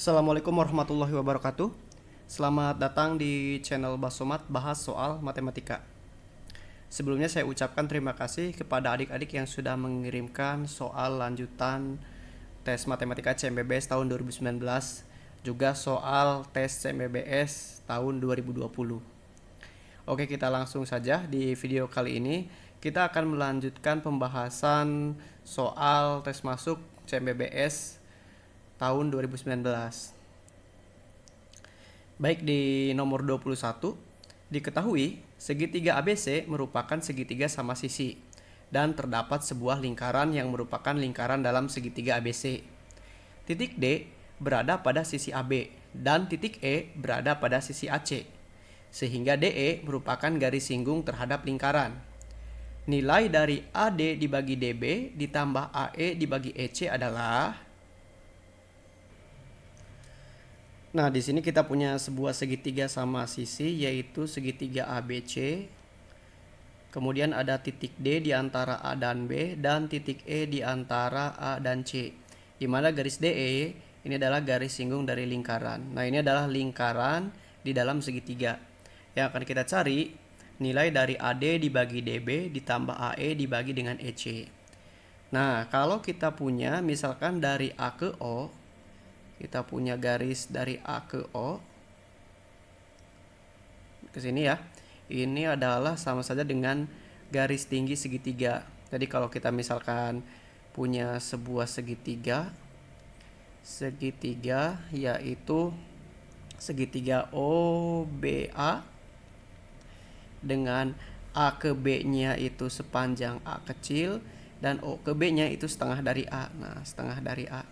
Assalamualaikum warahmatullahi wabarakatuh. Selamat datang di channel Basomat bahas soal matematika. Sebelumnya saya ucapkan terima kasih kepada adik-adik yang sudah mengirimkan soal lanjutan tes matematika CMBBS tahun 2019, juga soal tes CMBBS tahun 2020. Oke, kita langsung saja. Di video kali ini kita akan melanjutkan pembahasan soal tes masuk CMBBS tahun 2019. Baik, di nomor 21, diketahui segitiga ABC merupakan segitiga sama sisi dan terdapat sebuah lingkaran yang merupakan lingkaran dalam segitiga ABC. Titik D berada pada sisi AB dan titik E berada pada sisi AC, sehingga DE merupakan garis singgung terhadap lingkaran. Nilai dari AD dibagi DB ditambah AE dibagi EC adalah... Nah, di sini kita punya sebuah segitiga sama sisi, yaitu segitiga ABC. Kemudian ada titik D di antara A dan B dan titik E di antara A dan C. Di mana garis DE ini adalah garis singgung dari lingkaran. Nah, ini adalah lingkaran di dalam segitiga. Yang akan kita cari nilai dari AD dibagi DB ditambah AE dibagi dengan EC. Nah, kalau kita punya misalkan dari A ke O, kita punya garis dari A ke O ke sini ya. Ini adalah sama saja dengan garis tinggi segitiga. Jadi kalau kita misalkan punya sebuah segitiga yaitu segitiga OBA dengan A ke B-nya itu sepanjang A kecil dan O ke B-nya itu setengah dari A. Nah, setengah dari A.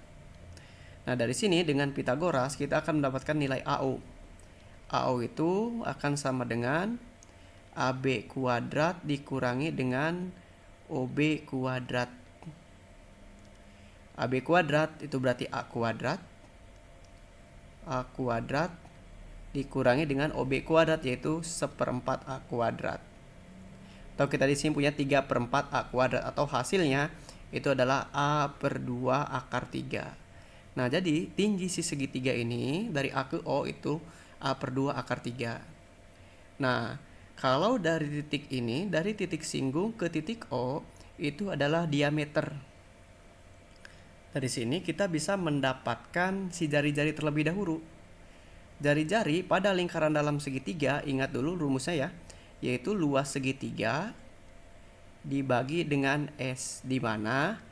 Nah, dari sini dengan Pitagoras kita akan mendapatkan nilai AO. AO itu akan sama dengan AB kuadrat dikurangi dengan OB kuadrat. AB kuadrat itu berarti A kuadrat. A kuadrat dikurangi dengan OB kuadrat, yaitu 1/4 A kuadrat. Atau kita di sini punya 3/4 A kuadrat, atau hasilnya itu adalah A/2 akar 3. Nah, jadi tinggi si segitiga ini dari A ke O itu A/2 akar 3. Nah, kalau dari titik ini, dari titik singgung ke titik O, itu adalah diameter. Dari sini kita bisa mendapatkan si jari-jari terlebih dahulu. Jari-jari pada lingkaran dalam segitiga, ingat dulu rumusnya ya, yaitu luas segitiga dibagi dengan S, di mana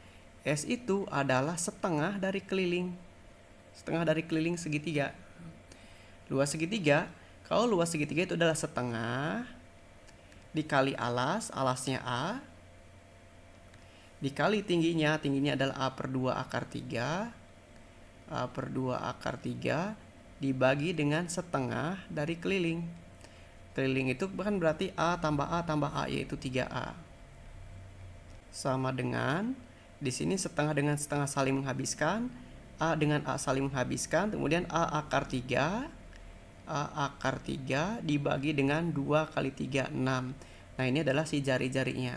S itu adalah setengah dari keliling segitiga. Luas segitiga, kalau luas segitiga itu adalah setengah dikali alasnya A, dikali tingginya adalah A/2 akar 3, A/2 akar 3 dibagi dengan setengah dari keliling. Keliling itu kan berarti A tambah A, yaitu 3A. Sama dengan di sini setengah dengan setengah saling menghabiskan, A dengan A saling menghabiskan, kemudian A akar 3 dibagi dengan 2 kali 3, 6. Nah, ini adalah si jari-jarinya.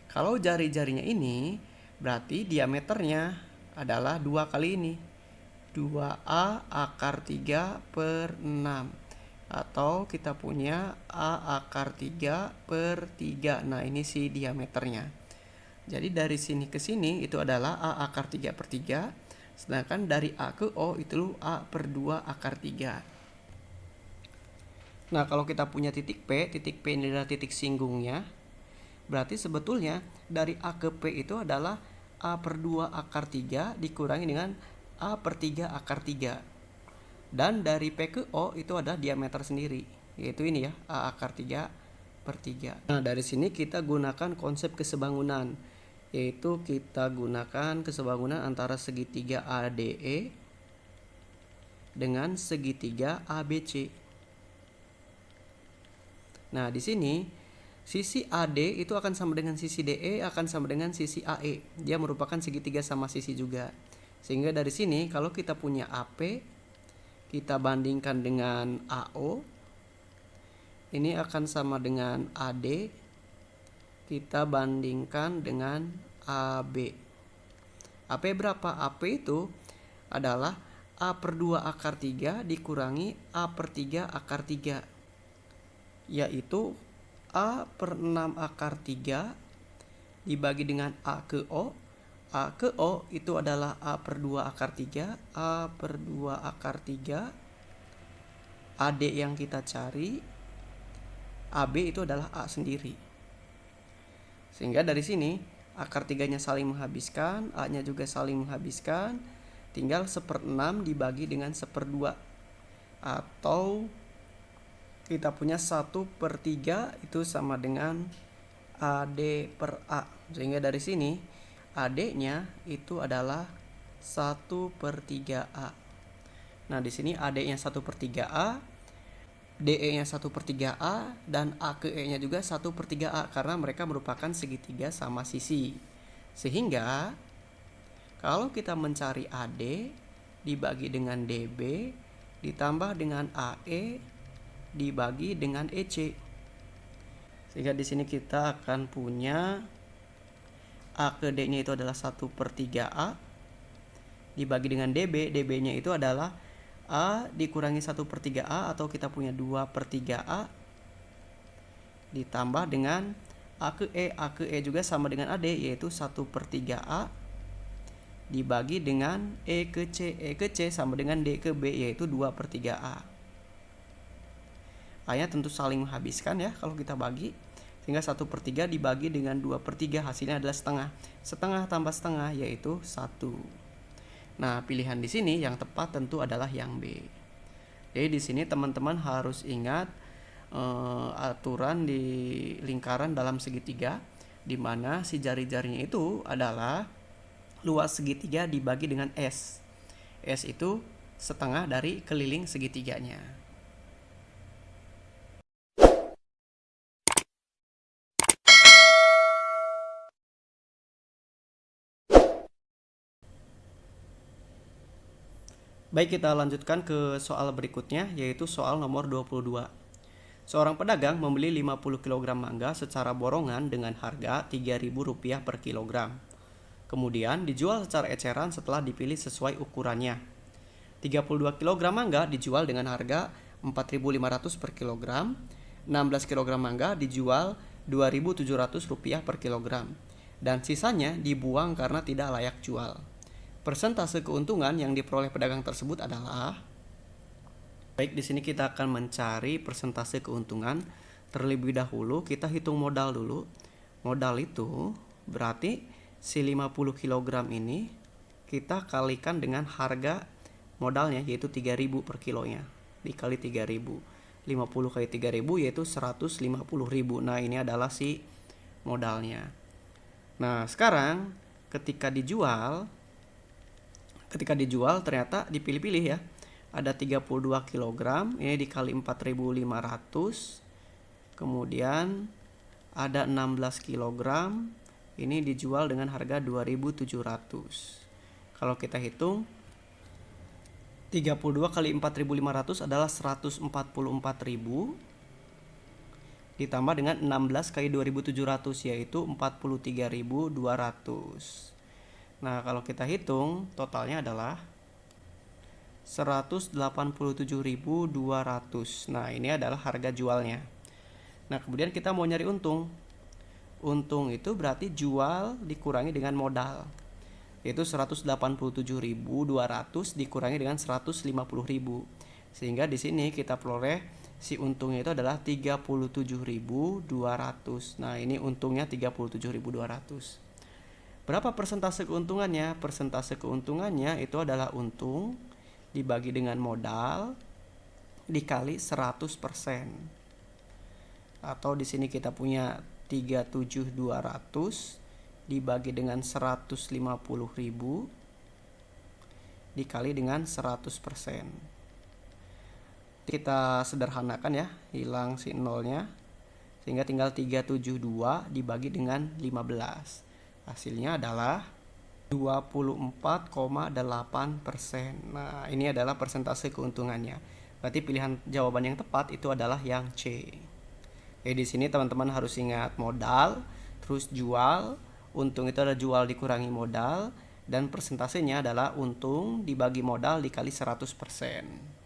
Kalau jari-jarinya ini, berarti diameternya adalah 2 kali ini, 2A akar 3 per 6. Atau kita punya A akar 3 per 3. Nah, ini si diameternya. Jadi dari sini ke sini itu adalah A akar 3 per 3. Sedangkan dari A ke O itu A/2 akar 3. Nah, kalau kita punya titik P ini adalah titik singgungnya. Berarti sebetulnya dari A ke P itu adalah A/2 akar 3 dikurangi dengan A/3 akar 3. Dan dari P ke O itu adalah diameter sendiri, yaitu ini ya, A akar 3 per 3. Nah, dari sini kita gunakan konsep kesebangunan, yaitu kita gunakan kesebangunan antara segitiga ADE dengan segitiga ABC. Nah, di sini sisi AD itu akan sama dengan sisi DE akan sama dengan sisi AE. Dia merupakan segitiga sama sisi juga. Sehingga dari sini kalau kita punya AP, kita bandingkan dengan AO, ini akan sama dengan AD, kita bandingkan dengan AB. AP berapa? AP itu adalah A per 2 akar 3 dikurangi A per 3 akar 3, yaitu A per 6 akar 3 dibagi dengan A ke O. A ke O itu adalah A per 2 akar 3, A per 2 akar 3, AD yang kita cari, AB itu adalah A sendiri. Sehingga dari sini akar 3-nya saling menghabiskan, A-nya juga saling menghabiskan, tinggal 1/6 dibagi dengan 1/2, atau kita punya 1/3 itu sama dengan AD per A. Sehingga dari sini AD-nya itu adalah 1/3 A. Nah, di sini AD-nya 1/3 A, DE-nya 1/3 A, dan A ke E-nya juga 1/3 A karena mereka merupakan segitiga sama sisi. Sehingga kalau kita mencari AD dibagi dengan DB ditambah dengan AE dibagi dengan EC. Sehingga di sini kita akan punya A ke D-nya itu adalah 1/3 A dibagi dengan DB. DB-nya itu adalah A dikurangi 1/3 A, atau kita punya 2/3 A, ditambah dengan A ke E. A ke E juga sama dengan AD, yaitu 1/3 A dibagi dengan E ke C. E ke C sama dengan D ke B, yaitu 2/3 A. A-nya tentu saling menghabiskan ya kalau kita bagi. Sehingga 1/3 dibagi dengan 2/3, hasilnya adalah setengah. Setengah tambah setengah yaitu 1. Nah, pilihan di sini yang tepat tentu adalah yang B. Jadi di sini teman-teman harus ingat aturan di lingkaran dalam segitiga, di mana si jari-jarinya itu adalah luas segitiga dibagi dengan S. S itu setengah dari keliling segitiganya. Baik, kita lanjutkan ke soal berikutnya, yaitu soal nomor 22. Seorang pedagang membeli 50 kg mangga secara borongan dengan harga Rp3.000 per kilogram. Kemudian dijual secara eceran setelah dipilih sesuai ukurannya. 32 kg mangga dijual dengan harga Rp4.500 per kilogram. 16 kg mangga dijual Rp2.700 per kilogram. Dan sisanya dibuang karena tidak layak jual. Persentase keuntungan yang diperoleh pedagang tersebut adalah, baik, di sini kita akan mencari persentase keuntungan. Terlebih dahulu kita hitung modal dulu. Modal itu berarti si 50 kg ini kita kalikan dengan harga modalnya, yaitu 3.000 per kilonya, dikali 3.000. 50 kali 3.000 yaitu 150.000. Nah, ini adalah si modalnya. Nah, sekarang ketika dijual ternyata dipilih-pilih ya. Ada 32 kg, ini dikali 4.500. Kemudian ada 16 kg, ini dijual dengan harga 2.700. Kalau kita hitung 32 kali 4.500 adalah 144.000, ditambah dengan 16 kali 2.700 yaitu 43.200. Nah, kalau kita hitung totalnya adalah 187.200. Nah, ini adalah harga jualnya. Nah, kemudian kita mau nyari untung. Untung itu berarti jual dikurangi dengan modal, yaitu 187.200 dikurangi dengan 150.000. Sehingga di sini kita peroleh si untungnya itu adalah 37.200. Nah, ini untungnya 37.200. Berapa persentase keuntungannya? Persentase keuntungannya itu adalah untung dibagi dengan modal dikali 100%. Atau di sini kita punya 37.200 dibagi dengan 150.000 dikali dengan 100%. Kita sederhanakan ya, hilang si nolnya, sehingga tinggal 372 dibagi dengan 15. Hasilnya adalah 24,8%. Nah, ini adalah persentase keuntungannya. Berarti pilihan jawaban yang tepat itu adalah yang C. Jadi di sini teman-teman harus ingat modal, terus jual. Untung itu adalah jual dikurangi modal, Dan persentasenya adalah untung dibagi modal dikali 100%.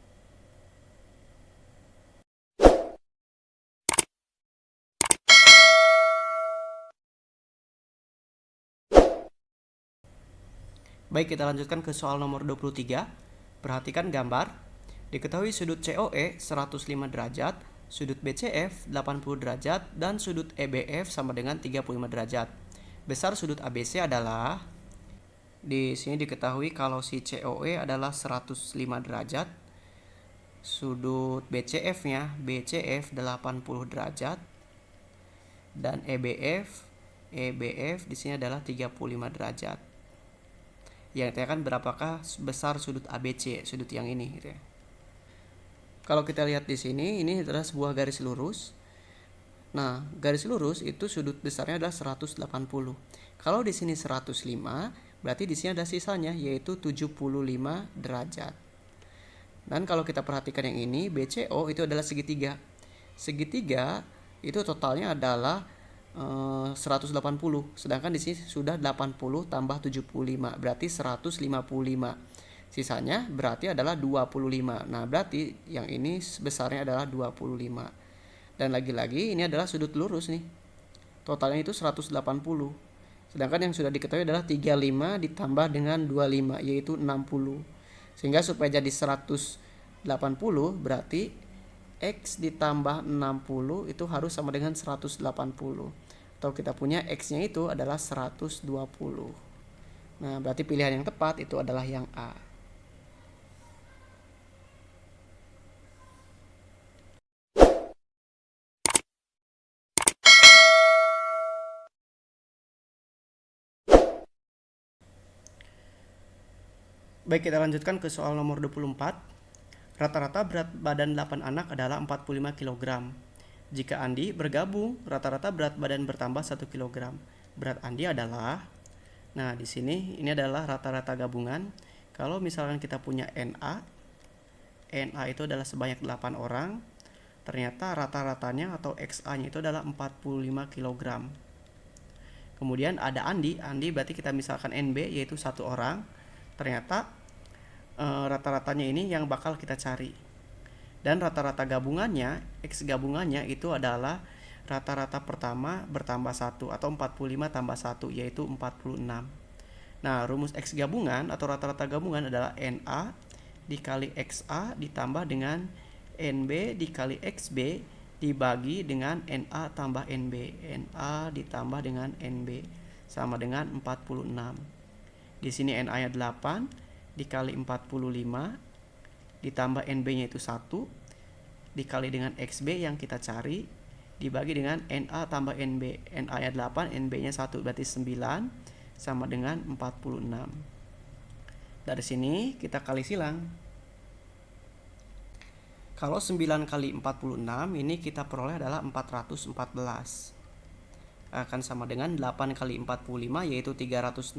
Baik, kita lanjutkan ke soal nomor 23. Perhatikan gambar. Diketahui sudut COE 105 derajat, sudut BCF 80 derajat, dan sudut EBF sama dengan 35 derajat. Besar sudut ABC adalah, di sini diketahui kalau si COE adalah 105 derajat, sudut BCF-nya BCF 80 derajat, dan EBF di sini adalah 35 derajat. Yang ditanyakan berapakah besar sudut ABC, sudut yang ini gitu ya. Kalau kita lihat di sini, ini adalah sebuah garis lurus. Nah, garis lurus itu sudut besarnya adalah 180. Kalau di sini 105, berarti di sini ada sisanya yaitu 75 derajat. Dan kalau kita perhatikan yang ini, BCO itu adalah segitiga. Segitiga itu totalnya adalah 180, sedangkan di sini sudah 80 tambah 75 berarti 155. Sisanya berarti adalah 25. Nah, berarti yang ini besarnya adalah 25. Dan lagi-lagi ini adalah sudut lurus nih. Totalnya itu 180. Sedangkan yang sudah diketahui adalah 35 ditambah dengan 25 yaitu 60. Sehingga supaya jadi 180 berarti X ditambah 60 itu harus sama dengan 180. Atau kita punya X-nya itu adalah 120. Nah, berarti pilihan yang tepat itu adalah yang A. Baik, kita lanjutkan ke soal nomor 24. Rata-rata berat badan 8 anak adalah 45 kg. Jika Andi bergabung, rata-rata berat badan bertambah 1 kg. Berat Andi adalah, nah di sini ini adalah rata-rata gabungan. Kalau misalkan kita punya NA itu adalah sebanyak 8 orang, ternyata rata-ratanya atau XA-nya itu adalah 45 kg. Kemudian ada Andi berarti kita misalkan NB yaitu 1 orang, ternyata rata-ratanya ini yang bakal kita cari. Dan rata-rata gabungannya, X gabungannya itu adalah rata-rata pertama bertambah 1 atau 45 tambah 1 yaitu 46. Nah, rumus X gabungan atau rata-rata gabungan adalah NA dikali XA ditambah dengan NB dikali XB dibagi dengan NA tambah NB. NA ditambah dengan NB sama dengan 46. Di sini NA-nya 8 dikali 45 ditambah NB-nya itu 1 dikali dengan XB yang kita cari dibagi dengan NA tambah NB. NA-nya 8, NB-nya 1 berarti 9 sama dengan 46. Dari sini kita kali silang. Kalau 9 kali 46 ini kita peroleh adalah 414. Akan sama dengan 8 kali 45 yaitu 360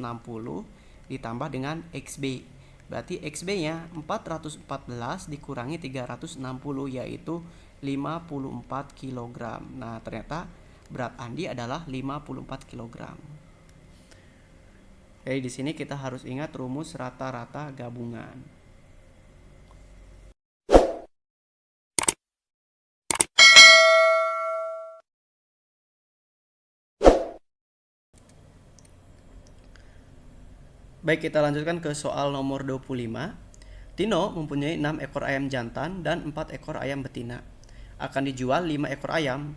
ditambah dengan XB. Berarti XB-nya 414 dikurangi 360 yaitu 54 kg. Nah, ternyata berat Andi adalah 54 kg. Jadi di sini kita harus ingat rumus rata-rata gabungan. Baik, kita lanjutkan ke soal nomor 25. Tino mempunyai 6 ekor ayam jantan dan 4 ekor ayam betina. Akan dijual 5 ekor ayam.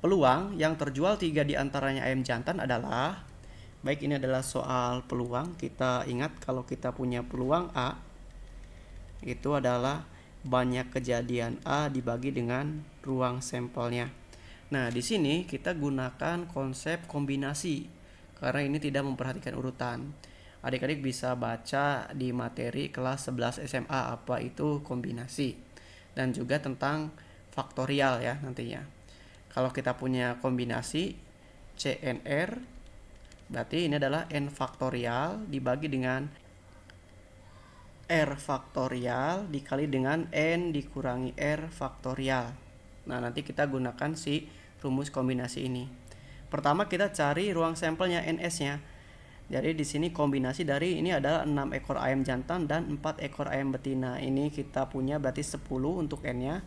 Peluang yang terjual 3 diantaranya ayam jantan adalah, baik ini adalah soal peluang. Kita ingat kalau kita punya peluang A, itu adalah banyak kejadian A dibagi dengan ruang sampelnya. Nah, di sini kita gunakan konsep kombinasi karena ini tidak memperhatikan urutan. Adik-adik bisa baca di materi kelas 11 SMA apa itu kombinasi dan juga tentang faktorial ya nantinya. Kalau kita punya kombinasi CNR berarti ini adalah N faktorial dibagi dengan R faktorial dikali dengan N dikurangi R faktorial. Nah, nanti kita gunakan si rumus kombinasi ini. Pertama kita cari ruang sampelnya NS-nya. Jadi di sini kombinasi dari ini adalah 6 ekor ayam jantan dan 4 ekor ayam betina. Ini kita punya berarti 10 untuk N-nya.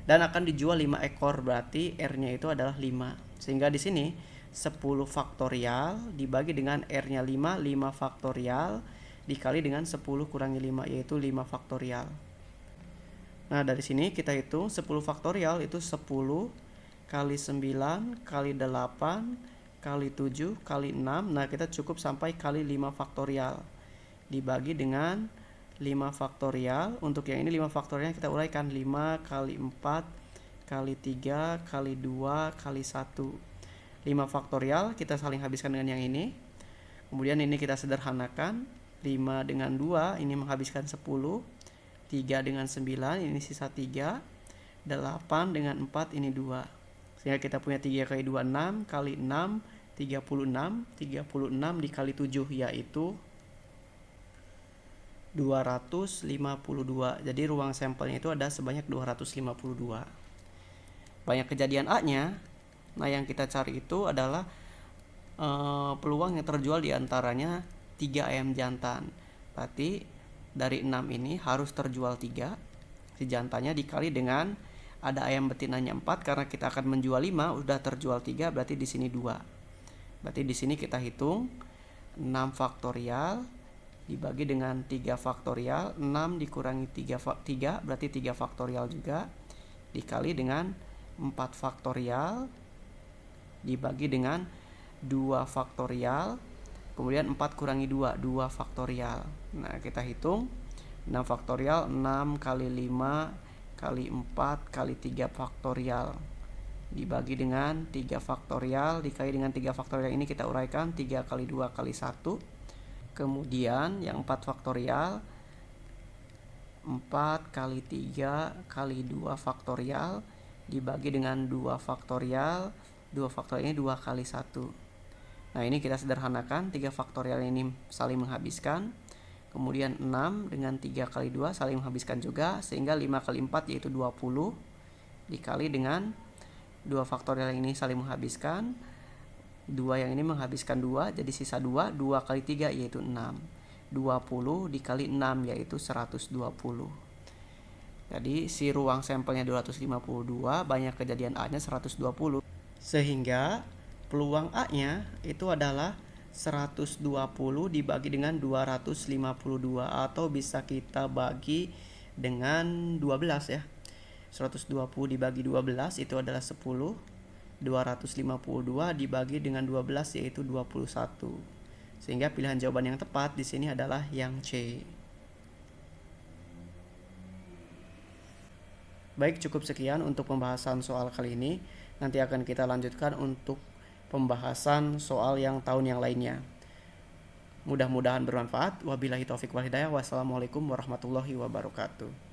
Dan akan dijual 5 ekor, berarti R-nya itu adalah 5. Sehingga di sini 10 faktorial dibagi dengan R-nya 5, 5 faktorial dikali dengan 10 kurangi 5, yaitu 5 faktorial. Nah, dari sini kita hitung 10 faktorial itu 10 kali 9 kali 8 kali 7 kali 6. Nah, kita cukup sampai kali 5 faktorial dibagi dengan 5 faktorial. Untuk yang ini 5 faktorialnya kita uraikan, 5 kali 4 kali 3 kali 2 kali 1. 5 faktorial kita saling habiskan dengan yang ini. Kemudian ini kita sederhanakan, 5 dengan 2 ini menghabiskan 10, 3 dengan 9 ini sisa 3, 8 dengan 4 ini 2. Sehingga kita punya 3 kali 2 6 kali 6 36, 36 dikali 7 yaitu 252. Jadi ruang sampelnya itu ada sebanyak 252. Banyak kejadian A-nya. Nah, yang kita cari itu adalah peluang yang terjual diantaranya 3 ayam jantan. Berarti dari 6 ini harus terjual 3 si jantannya dikali dengan ada ayam betinanya 4, karena kita akan menjual 5, udah terjual 3, berarti di sini 2. Berarti di sini kita hitung 6 faktorial dibagi dengan 3 faktorial, 6 dikurangi 3 berarti 3 faktorial juga, dikali dengan 4 faktorial dibagi dengan 2 faktorial, kemudian 4 kurangi 2, 2 faktorial. Nah, kita hitung 6 faktorial, 6 kali 5 kali 4 kali 3 faktorial dibagi dengan 3 faktorial dikali dengan 3 faktorial, ini kita uraikan 3 kali 2 kali 1. Kemudian yang 4 faktorial, 4 kali 3 kali 2 faktorial dibagi dengan 2 faktorial. 2 faktorial ini 2 kali 1. Nah, ini kita sederhanakan, 3 faktorial ini saling menghabiskan. Kemudian 6 dengan 3 kali 2 saling menghabiskan juga, sehingga 5 kali 4 yaitu 20 dikali dengan 2 faktorial yang ini saling menghabiskan, 2 yang ini menghabiskan 2, jadi sisa 2, 2 kali 3 yaitu 6. 20 dikali 6 yaitu 120. Jadi si ruang sampelnya 252, banyak kejadian A-nya 120. Sehingga peluang A-nya itu adalah 120 dibagi dengan 252, atau bisa kita bagi dengan 12 ya. 120 dibagi 12 itu adalah 10. 252 dibagi dengan 12 yaitu 21. Sehingga pilihan jawaban yang tepat di sini adalah yang C. Baik, cukup sekian untuk pembahasan soal kali ini. Nanti akan kita lanjutkan untuk pembahasan soal yang tahun yang lainnya. Mudah-mudahan bermanfaat. Wabillahi taufik wal hidayah. Wassalamualaikum warahmatullahi wabarakatuh.